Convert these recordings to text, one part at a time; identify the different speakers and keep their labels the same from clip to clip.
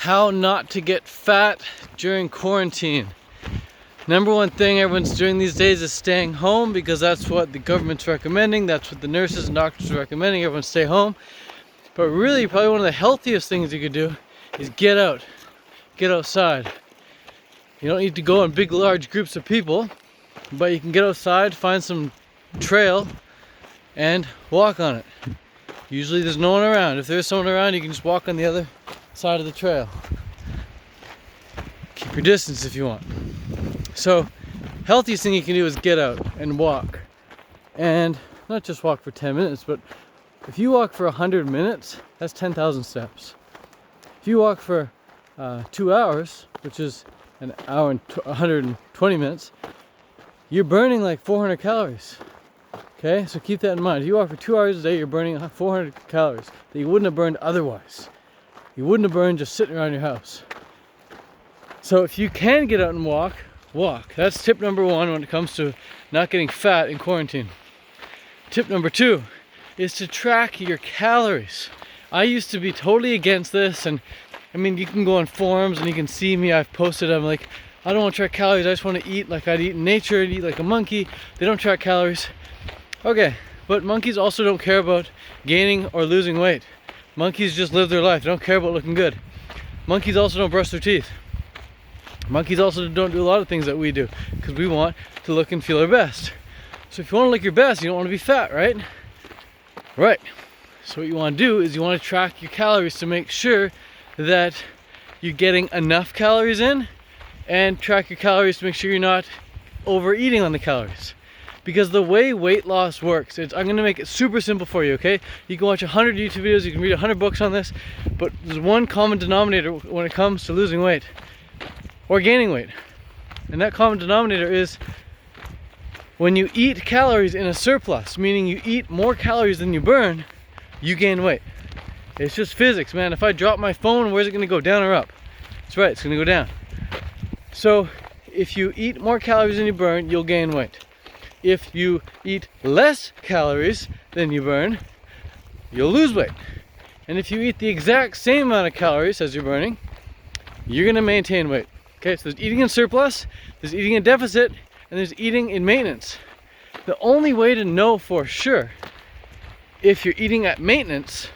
Speaker 1: How not to get fat during quarantine. Number one thing everyone's doing these days is staying home because that's what the government's recommending. That's what the nurses and doctors are recommending. Everyone stay home. But really, probably one of the healthiest things you could do is get out. Get outside. You don't need to go in big, large groups of people, but you can get outside, find some trail, and walk on it. Usually there's no one around. If there's someone around, you can just walk on the other side of the trail. Keep your distance if you want. So, healthiest thing you can do is get out and walk. And not just walk for 10 minutes, but if you walk for 100 minutes, that's 10,000 steps. If you walk for 2 hours, which is an hour and 120 minutes, you're burning like 400 calories. Okay, so keep that in mind. If you walk for 2 hours a day, you're burning 400 calories that you wouldn't have burned otherwise. You wouldn't have burned just sitting around your house. So if you can get out and walk, walk. That's tip number one when it comes to not getting fat in quarantine. Tip number two is to track your calories. I used to be totally against this, and I mean, you can go on forums and you can see me, I've posted, I'm like, I don't want to track calories, I just want to eat like I'd eat in nature, I'd eat like a monkey. They don't track calories. Okay, but monkeys also don't care about gaining or losing weight. Monkeys just live their life, they don't care about looking good. Monkeys also don't brush their teeth. Monkeys also don't do a lot of things that we do because we want to look and feel our best. So if you want to look your best, you don't want to be fat, right? Right. So what you want to do is you want to track your calories to make sure that you're getting enough calories in, and track your calories to make sure you're not overeating on the calories. Because the way weight loss works, I'm going to make it super simple for you, okay? You can watch 100 YouTube videos, you can read 100 books on this, but there's one common denominator when it comes to losing weight or gaining weight. And that common denominator is when you eat calories in a surplus, meaning you eat more calories than you burn, you gain weight. It's just physics, man. If I drop my phone, where's it going to go, down or up? That's right, it's going to go down. So if you eat more calories than you burn, you'll gain weight. If you eat less calories than you burn, you'll lose weight. And if you eat the exact same amount of calories as you're burning, you're going to maintain weight. Okay, so there's eating in surplus, there's eating in deficit, and there's eating in maintenance. The only way to know for sure if you're eating at maintenance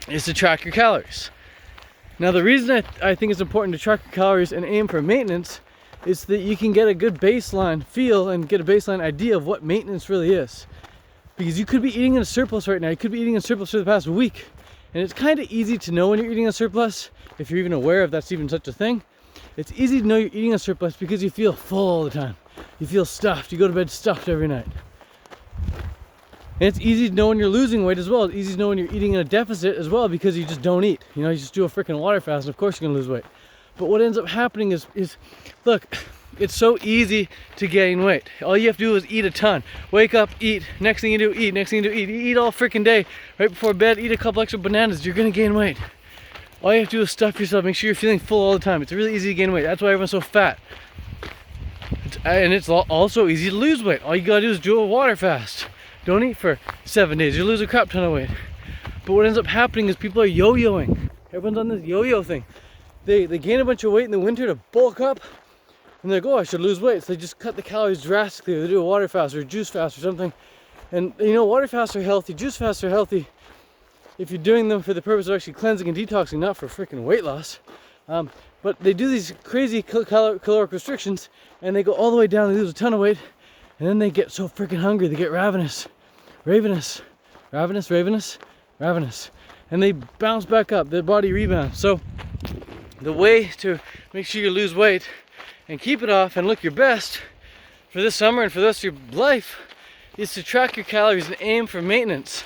Speaker 1: is to track your calories. Now the reason I think it's important to track your calories and aim for maintenance is so that you can get a good baseline feel and get a baseline idea of what maintenance really is. Because you could be eating in a surplus right now, you could be eating in surplus for the past week, and it's kind of easy to know when you're eating a surplus, if you're even aware if that's even such a thing. It's easy to know you're eating a surplus because you feel full all the time. You feel stuffed, you go to bed stuffed every night. And it's easy to know when you're losing weight as well. It's easy to know when you're eating in a deficit as well because you just don't eat. You know, you just do a freaking water fast and of course you're gonna lose weight. But what ends up happening is look, it's so easy to gain weight. All you have to do is eat a ton. Wake up, eat. Next thing you do, eat. Next thing you do, eat. You eat all freaking day. Right before bed, eat a couple extra bananas. You're gonna gain weight. All you have to do is stuff yourself. Make sure you're feeling full all the time. It's really easy to gain weight. That's why everyone's so fat. And it's also easy to lose weight. All you gotta do is do a water fast. Don't eat for 7 days. You'll lose a crap ton of weight. But what ends up happening is people are yo-yoing. Everyone's on this yo-yo thing. They gain a bunch of weight in the winter to bulk up, and they're like, oh, I should lose weight. So they just cut the calories drastically. They do a water fast or a juice fast or something. And you know, water fasts are healthy, juice fasts are healthy if you're doing them for the purpose of actually cleansing and detoxing, not for freaking weight loss. But they do these crazy caloric restrictions, and they go all the way down, they lose a ton of weight, and then they get so freaking hungry, they get ravenous, and they bounce back up, their body rebounds. So the way to make sure you lose weight and keep it off and look your best for this summer and for the rest of your life is to track your calories and aim for maintenance.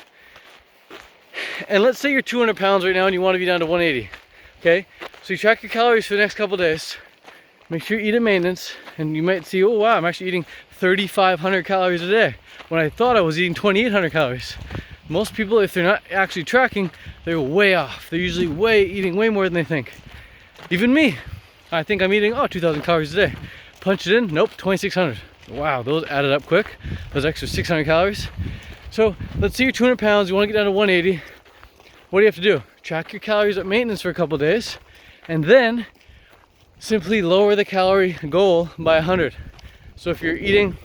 Speaker 1: And let's say you're 200 pounds right now and you want to be down to 180. Okay, so you track your calories for the next couple of days. Make sure you eat at maintenance, and you might see, oh wow, I'm actually eating 3,500 calories a day when I thought I was eating 2,800 calories. Most people, if they're not actually tracking, they're way off. They're usually eating way more than they think. Even me, I think I'm eating 2,000 calories a day. Punch it in, nope, 2,600. Wow, those added up quick. Those extra 600 calories. So let's say you're 200 pounds, you want to get down to 180. What do you have to do? track your calories at maintenance for a couple days, and then simply lower the calorie goal by 100. So if you're eating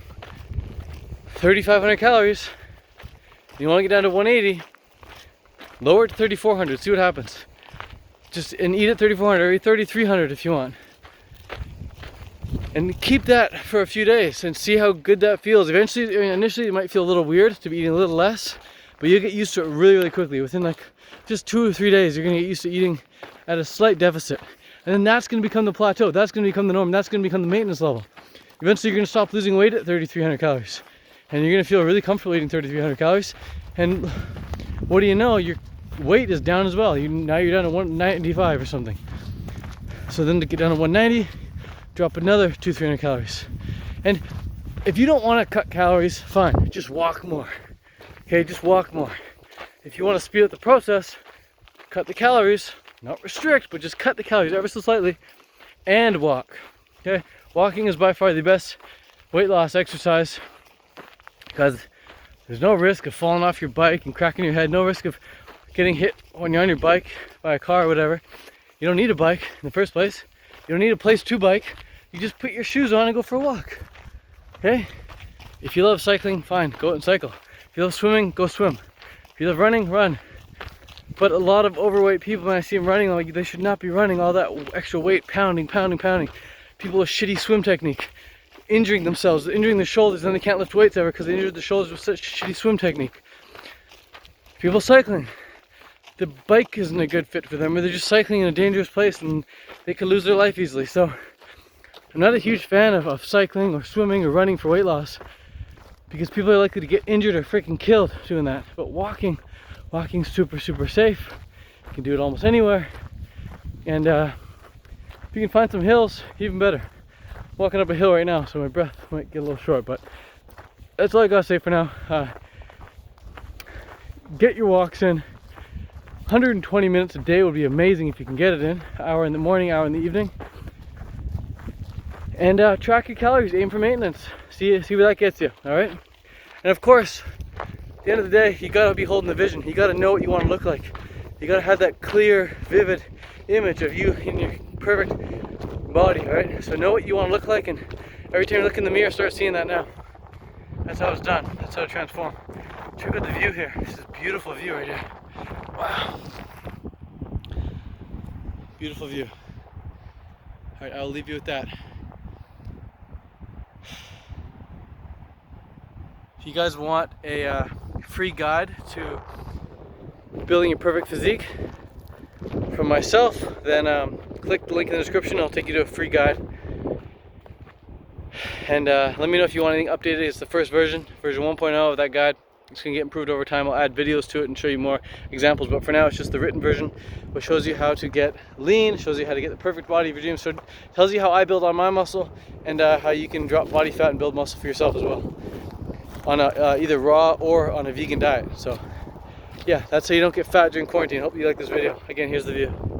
Speaker 1: 3,500 calories, you want to get down to 180, lower it to 3,400, see what happens. And eat at 3,400 or eat 3,300 if you want. And keep that for a few days and see how good that feels. Eventually, initially it might feel a little weird to be eating a little less, but you'll get used to it really, really quickly. Within like just 2 or 3 days, you're gonna get used to eating at a slight deficit. And then that's gonna become the plateau. That's gonna become the norm. That's gonna become the maintenance level. Eventually, you're gonna stop losing weight at 3,300 calories. And you're gonna feel really comfortable eating 3,300 calories. And what do you know? Your weight is down as well. Now you're down to 195 or something. So then to get down to 190, drop another 200-300 calories. And if you don't want to cut calories, fine, just walk more. Okay, just walk more. If you want to speed up the process, cut the calories, not restrict, but just cut the calories ever so slightly and walk. Okay, walking is by far the best weight loss exercise because there's no risk of falling off your bike and cracking your head, no risk of getting hit when you're on your bike by a car or whatever. You don't need a bike in the first place. You don't need a place to bike. You just put your shoes on and go for a walk. Okay? If you love cycling, fine, go out and cycle. If you love swimming, go swim. If you love running, run. But a lot of overweight people, when I see them running, like they should not be running all that extra weight, pounding. People with shitty swim technique, injuring themselves, injuring their shoulders, and then they can't lift weights ever because they injured their shoulders with such shitty swim technique. People cycling, the bike isn't a good fit for them, or they're just cycling in a dangerous place and they could lose their life easily. So I'm not a huge fan of cycling or swimming or running for weight loss because people are likely to get injured or freaking killed doing that. But walking's super safe. You can do it almost anywhere. And if you can find some hills, even better. I'm walking up a hill right now, so my breath might get a little short, but that's all I gotta say for now. Get your walks in. 120 minutes a day would be amazing if you can get it in. Hour in the morning, hour in the evening. And track your calories, aim for maintenance. See where that gets you, all right? And of course, at the end of the day, you gotta be holding the vision. You gotta know what you wanna look like. You gotta have that clear, vivid image of you in your perfect body, all right? So know what you wanna look like, and every time you look in the mirror, start seeing that now. That's how it's done. That's how to transform. Check out the view here. This is a beautiful view right here. Wow. Beautiful view. All right, I'll leave you with that. If you guys want a free guide to building your perfect physique from myself, then click the link in the description. I'll take you to a free guide. And let me know if you want anything updated. It's the first version 1.0 of that guide. It's going to get improved over time. I'll add videos to it and show you more examples, but for now it's just the written version, which shows you how to get lean, shows you how to get the perfect body of your dreams. So it tells you how I build on my muscle and how you can drop body fat and build muscle for yourself as well on either raw or on a vegan diet. So yeah, that's how you don't get fat during quarantine. Hope you like this video. Again, here's the view.